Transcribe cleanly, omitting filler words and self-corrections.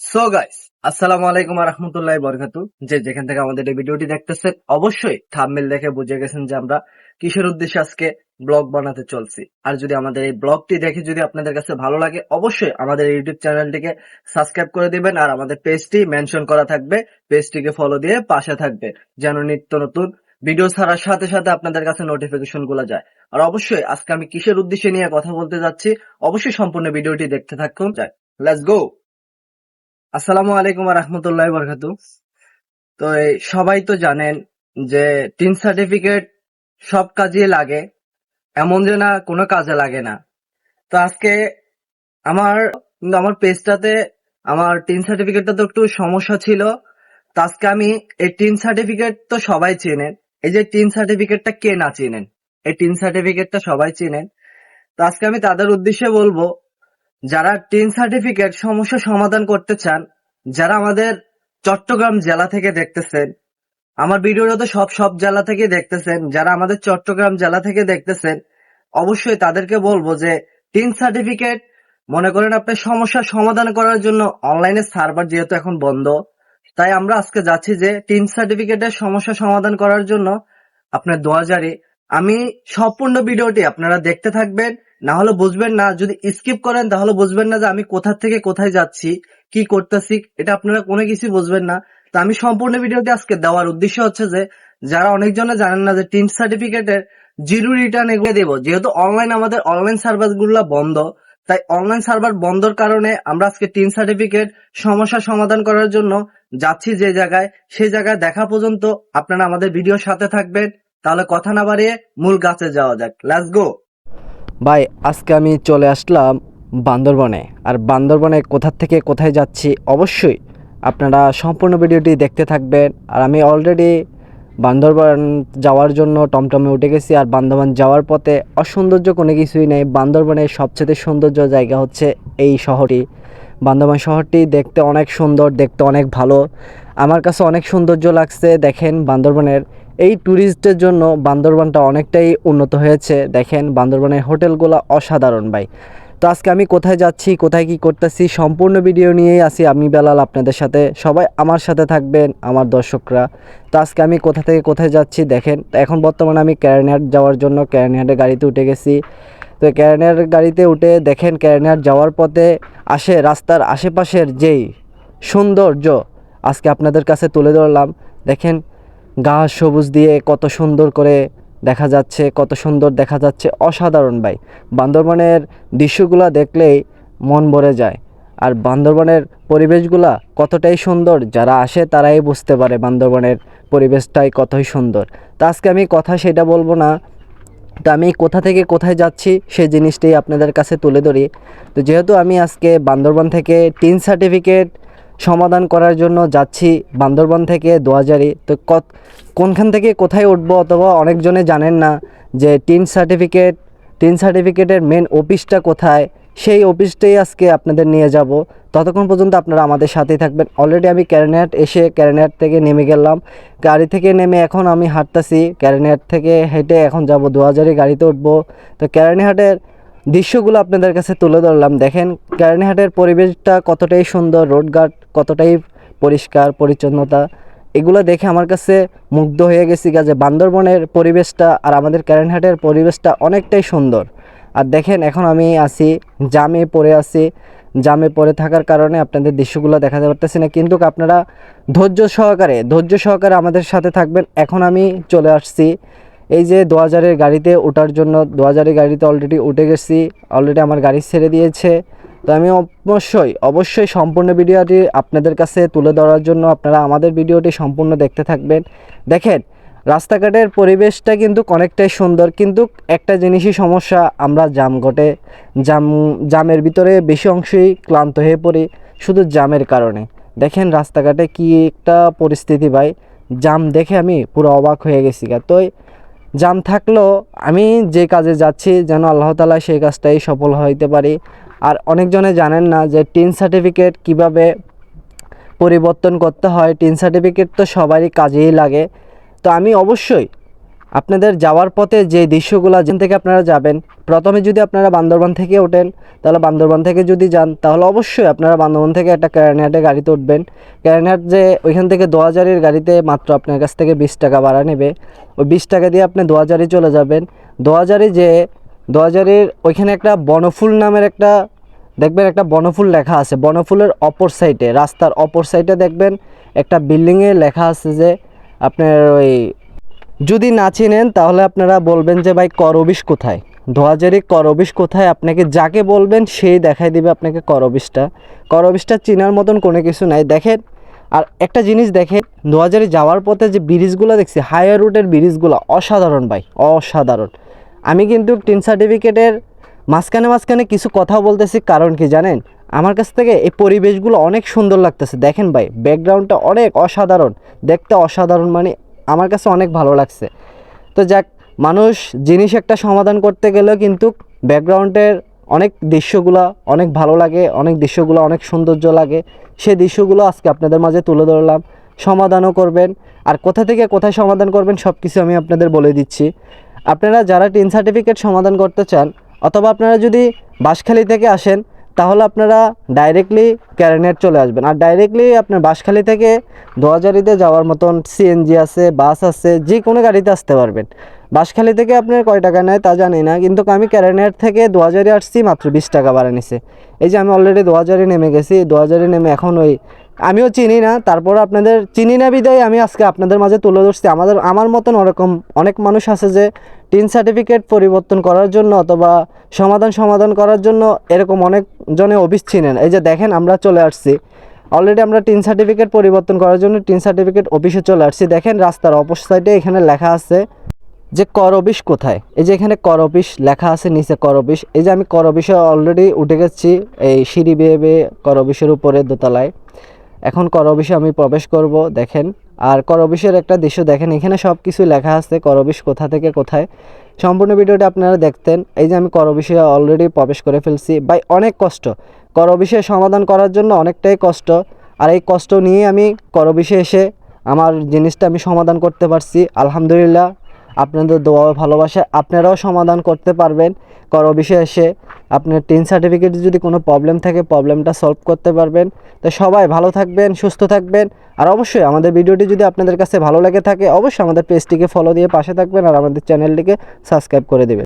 So guys, আসসালামু আলাইকুম ওয়া রাহমাতুল্লাহি ওয়া বারাকাতুহু। যে যেখান থেকে আমাদের এই ভিডিওটি দেখতেছেন, অবশ্যই থাম্বনেল দেখে বুঝে গেছেন যে আমরা কিসের উদ্দেশ্যে আজকে ব্লগ বানাতে চলছি। আর যদি আমাদের এই ব্লগটি দেখে যদি আপনাদের কাছে ভালো লাগে, অবশ্যই আমাদের ইউটিউব চ্যানেলটিকে সাবস্ক্রাইব করে দিবেন আর আমাদের পেজটি মেনশন করা থাকবে। পেজটিকে ফলো দিয়ে পাশে থাকবে, যেন নিত্য নতুন ভিডিও ছাড়ার সাথে সাথে আপনাদের কাছে নোটিফিকেশন গুলো যায়। আর অবশ্যই আজকে আমি কিসের উদ্দেশ্যে নিয়ে কথা বলতে যাচ্ছি, অবশ্যই সম্পূর্ণ ভিডিওটি দেখতে থাকুন। Let's go. আসসালামু আলাইকুম ওয়া রাহমাতুল্লাহি ওয়া বারাকাতুহু। তো সবাই তো জানেন যে টিন সার্টিফিকেট সব কাজে লাগে, এমন যে না কোনো কাজে লাগে না। তো আজকে আমার আমার পেজটাতে আমার টিন সার্টিফিকেটটা তো একটু সমস্যা ছিল। তো আজকে আমি এই টিন সার্টিফিকেট তো সবাই চেনেন, এই যে টিন সার্টিফিকেটটা কে না চেনেন, এই টিন সার্টিফিকেটটা সবাই চেনেন। তো আজকে আমি তাদের উদ্দেশ্যে বলবো, যারা টিন সার্টিফিকেট সমস্যা সমাধান করতে চান, যারা আমাদের চট্টগ্রাম জেলা থেকে দেখতেছেন, আমার ভিডিওটা তো সব জেলা থেকে দেখতেছেন, যারা আমাদের চট্টগ্রাম জেলা থেকে দেখতেছেন, অবশ্যই তাদেরকে বলবো যে টিন সার্টিফিকেট মনে করেন আপনার সমস্যার সমাধান করার জন্য অনলাইনে সার্ভার যেহেতু এখন বন্ধ, তাই আমরা আজকে যাচ্ছি যে টিন সার্টিফিকেটের সমস্যা সমাধান করার জন্য আপনার 2000-এ আমি সম্পূর্ণ ভিডিওটি আপনারা দেখতে থাকবেন, না হলে বুঝবেন না। যদি স্কিপ করেন তাহলে বুঝবেন না যে আমি কোথা থেকে কোথায় যাচ্ছি, কি করতেছি, এটা আপনারা কোনো কিছু বুঝবেন না। তো আমি সম্পূর্ণ ভিডিওটি আজকে দেওয়ার উদ্দেশ্য হচ্ছে যে যারা অনেকজনে জানেন না যে টিন সার্টিফিকেটের জিরো রিটার্ন এগুলো দেবো, যেহেতু অনলাইন আমাদের অনলাইন সার্ভার গুলো বন্ধ, তাই অনলাইন সার্ভার বন্ধর কারণে আমরা আজকে টিন সার্টিফিকেট সমস্যা সমাধান করার জন্য যাচ্ছি যে জায়গায়, সেই জায়গায় দেখা পর্যন্ত আপনারা আমাদের ভিডিওর সাথে থাকবেন। তাহলে কথা না বাড়িয়ে মূল গাছে যাওয়া যাক, লেটস গো। ভাই, আজকে আমি চলে আসলাম বান্দরবনে। আর বান্দরবনে কোথা থেকে কোথায় যাচ্ছি অবশ্যই আপনারা সম্পূর্ণ ভিডিওটি দেখতে থাকবেন। আর আমি অলরেডি বান্দরবন যাওয়ার জন্য টমটমে উঠে গেছি। আর বান্দরবন যাওয়ার পথে অসৌন্দর্য কোনো কিছুই নেই। বান্দরবনের সবচেয়ে সৌন্দর্য জায়গা হচ্ছে এই শহরটি। বান্দরবান শহরটি দেখতে অনেক সুন্দর, দেখতে অনেক ভালো, আমার কাছে অনেক সৌন্দর্য লাগছে। দেখেন বান্দরবনের এই ট্যুরিস্টদের জন্য বান্দরবানটা অনেকটাই উন্নত হয়েছে। দেখেন বান্দরবানের হোটেলগুলো অসাধারণ ভাই। তো আজকে আমি কোথায় যাচ্ছি, কোথায় কি করতেছি, সম্পূর্ণ ভিডিও নিয়েই আসি আমি বেলাল আপনাদের সাথে। সবাই আমার সাথে থাকবেন, আমার দর্শকরা। তো আজকে আমি কোথা থেকে কোথায় যাচ্ছি দেখেন। তো এখন বর্তমানে আমি ক্যারেনহাট যাওয়ার জন্য ক্যারেনহাটের গাড়িতে উঠে গেছি। তো ক্যারেনহাট গাড়িতে উঠে দেখেন ক্যারেনহাট যাওয়ার পথে রাস্তার আশেপাশের যেই সৌন্দর্য আজকে আপনাদের কাছে তুলে ধরলাম। দেখেন ঘাস সবুজ দিয়ে কত সুন্দর করে দেখা যাচ্ছে, কত সুন্দর দেখা যাচ্ছে, অসাধারণ ভাই। বান্দরবানের দৃশ্যগুলো দেখলেই মন ভরে যায়। আর বান্দরবানের পরিবেশগুলা কতটাই সুন্দর, যারা আসে তারাই বুঝতে পারে বান্দরবানের পরিবেশটাই কতই সুন্দর। তা আজকে আমি কথা সেটা বলবো না, তো আমি কোথা থেকে কোথায় যাচ্ছি সেই জিনিসটাই আপনাদের কাছে তুলে ধরি। তো যেহেতু আমি আজকে বান্দরবান থেকে টিন সার্টিফিকেট সমাধান করার জন্য যাচ্ছি বান্দরবান থেকে 2000-এ, তো কোনখান থেকে কোথায় উঠবো, অথবা অনেকজনে জানেন না যে টিন সার্টিফিকেটের মেন অফিসটা কোথায়, সেই অফিসটাই আজকে আপনাদের নিয়ে যাব। ততক্ষণ পর্যন্ত আপনারা আমাদের সাথেই থাকবেন। অলরেডি আমি ক্যারেনহাট এসে ক্যারেনহাট থেকে নেমে গেলাম, গাড়ি থেকে নেমে এখন আমি হাঁটতেছি। ক্যারেনহাট থেকে হেঁটে এখন যাব 2000-এ গাড়িতে উঠবো। তো ক্যারেনহাটের দৃশ্যগুলো আপনাদের কাছে তুলে ধরলাম। দেখেন ক্যারেনহাটের পরিবেশটা কতটাই সুন্দর, রোডঘাট কতটাই পরিষ্কার পরিচ্ছন্নতা, এগুলো দেখে আমার কাছে মুগ্ধ হয়ে গেছি যে বান্দরবনের পরিবেশটা আর আমাদের ক্যারেনহাটের পরিবেশটা অনেকটাই সুন্দর। আর দেখেন এখন আমি জামে পড়ে আছি। জামে পড়ে থাকার কারণে আপনাদের দৃশ্যগুলো দেখাতে পারতেছি না, কিন্তু আপনারা ধৈর্য সহকারে আমাদের সাথে থাকবেন। এখন আমি চলে আসছি এই যে 2000-এর গাড়িতে ওঠার জন্য। 2000-এর গাড়িতে অলরেডি উঠে গেছি, অলরেডি আমার গাড়ি ছেড়ে দিয়েছে। তো আমি অবশ্যই সম্পূর্ণ ভিডিওটি আপনাদের কাছে তুলে ধরার জন্য আপনারা আমাদের ভিডিওটি সম্পূর্ণ দেখতে থাকবেন। দেখেন রাস্তাঘাটের পরিবেশটা কিন্তু অনেকটাই সুন্দর, কিন্তু একটা জিনিসই সমস্যা, আমরা জামের ভিতরে বেশি অংশই ক্লান্ত হয়ে পড়ি শুধু জামের কারণে। দেখেন রাস্তাঘাটে কি একটা পরিস্থিতি ভাই, জাম দেখে আমি পুরো অবাক হয়ে গেছি। তো জাম থাকলেও আমি যে কাজে যাচ্ছি যেন আল্লাহ তাআলা সেই কাজটাই সফল হইতে পারি। আর অনেকজনে জানেন না যে টিন সার্টিফিকেট কিভাবে পরিবর্তন করতে হয়। টিন সার্টিফিকেট তো সবারই কাজেই লাগে। তো আমি অবশ্যই আপনাদের যাওয়ার পথে যে দৃশ্যগুলো যেখান থেকে আপনারা যাবেন, প্রথমে যদি আপনারা বান্দরবান থেকে ওঠেন, তাহলে বান্দরবান থেকে যদি যান তাহলে অবশ্যই আপনারা বান্দরবান থেকে একটা কেরানীহাটে গাড়িতে উঠবেন। কেরানীহাট যে ওইখান থেকে দোয়াজারির গাড়িতে মাত্র আপনার কাছ থেকে 20 টাকা ভাড়া নেবে। ওই 20 টাকা দিয়ে আপনি দোয়াজারি চলে যাবেন। দোয়াজারির ওইখানে একটা বনফুল নামের একটা দেখবেন, একটা বনফুল লেখা আছে। বনফুলের অপর সাইডে, রাস্তার অপর সাইডে দেখবেন একটা বিল্ডিংয়ে লেখা আছে যে আপনার ওই, যদি না চিনেন তাহলে আপনারা বলবেন যে ভাই কর অফিস কোথায়, দোয়াজারি কর অফিস কোথায়, আপনাকে যাকে বলবেন সেই দেখাই দিবে আপনাকে কর অফিসটা। কর অফিসটা চেনার মতন কোনো কিছু নাই। দেখেন, আর একটা জিনিস দেখেন, দোয়াজারি যাওয়ার পথে যে ব্রিজগুলো দেখছি, হাইওয়ে রুটের ব্রিজগুলো অসাধারণ ভাই, অসাধারণ। আমি কিন্তু টিন সার্টিফিকেটের মাঝখানে কিছু কথা বলতেছি, কারণ কি জানেন, আমার কাছ থেকে এই পরিবেশগুলো অনেক সুন্দর লাগতেছে। দেখেন ভাই, ব্যাকগ্রাউন্ডটা অনেক অসাধারণ, দেখতে অসাধারণ, মানে আমার কাছে অনেক ভালো লাগছে। তো যাক, মানুষ জিনিস একটা সমাধান করতে গেলেও কিন্তু ব্যাকগ্রাউন্ডের অনেক দৃশ্যগুলো অনেক ভালো লাগে, অনেক দৃশ্যগুলো অনেক সৌন্দর্য লাগে। সেই দৃশ্যগুলো আজকে আপনাদের মাঝে তুলে ধরলাম। সমাধানও করবেন, আর কোথা থেকে কোথায় সমাধান করবেন সব কিছু আমি আপনাদের বলে দিচ্ছি। আপনারা যারা টিন সার্টিফিকেট সমাধান করতে চান, অথবা আপনারা যদি বাঁশখালী থেকে আসেন, তাহলে আপনারা ডাইরেক্টলি কেরানীহাট চলে আসবেন। আর ডাইরেক্টলি আপনার বাঁশখালী থেকে দোয়াজারিতে যাওয়ার মতন সিএনজি আছে, বাস আছে, যে কোনো গাড়িতে আসতে পারবেন। বাঁশখালী থেকে আপনার কয় টাকা নেয় তা জানি না, কিন্তু আমি কেরানীহাট থেকে দোয়াজারি আসছি, মাত্র 20 টাকা ভাড়া নিছে। এই যে আমি অলরেডি দোয়াজারি নেমে গেছি, দোয়াজারি নেমে এখন ওই, আমিও চিনি না, তারপর আপনাদের চিনি না বিদায় আমি আজকে আপনাদের মাঝে তুলে ধরছি। আমার মতন ওরকম অনেক মানুষ আছে যে টিন সার্টিফিকেট পরিবর্তন করার জন্য অথবা সমাধান করার জন্য এরকম অনেক জনে অফিস চিনেন। এই যে দেখেন, আমরা চলে আসছি অলরেডি, আমরা টিন সার্টিফিকেট পরিবর্তন করার জন্য টিন সার্টিফিকেট অফিসে চলে আসছি। দেখেন রাস্তার অপর সাইডে এখানে লেখা আছে যে কর অফিস কোথায়। এই যে এখানে কর অফিস লেখা আছে, নিচে কর অফিস। এই যে আমি কর অফিসে অলরেডি উঠে গেছি, এই সিঁড়ি বেয়ে বেয়ে কর অফিসের উপরে দোতলায়। এখন কর অফিসে আমি প্রবেশ করব। দেখেন, আর কর অফিসের একটা দৃশ্য দেখেন, এখানে সব কিছু লেখা আছে, কর অফিস কোথা থেকে কোথায়। সম্পূর্ণ ভিডিওটা আপনারা দেখতেন। এই যে আমি কর অফিসে অলরেডি প্রবেশ করে ফেলছি। ভাই অনেক কষ্ট, কর অফিসে সমাধান করার জন্য অনেকটাই কষ্ট। আর এই কষ্ট নিয়ে আমি কর অফিসে এসে আমার জিনিসটা আমি সমাধান করতে পারছি, আলহামদুলিল্লাহ। আপনাদের দোয়া ও ভালোবাসা আপনারাও সমাধান করতে পারবেন কর অফিসে এসে। আপনার টিন সার্টিফিকেটে যদি কোনো প্রবলেম থাকে, প্রবলেমটা সলভ করতে পারবেন। তো সবাই ভালো থাকবেন, সুস্থ থাকবেন। আর অবশ্যই আমাদের ভিডিওটি যদি আপনাদের কাছে ভালো লেগে থাকে, অবশ্যই আমাদের পেজটিকে ফলো দিয়ে পাশে থাকবেন, আর আমাদের চ্যানেলটিকে সাবস্ক্রাইব করে দেবেন।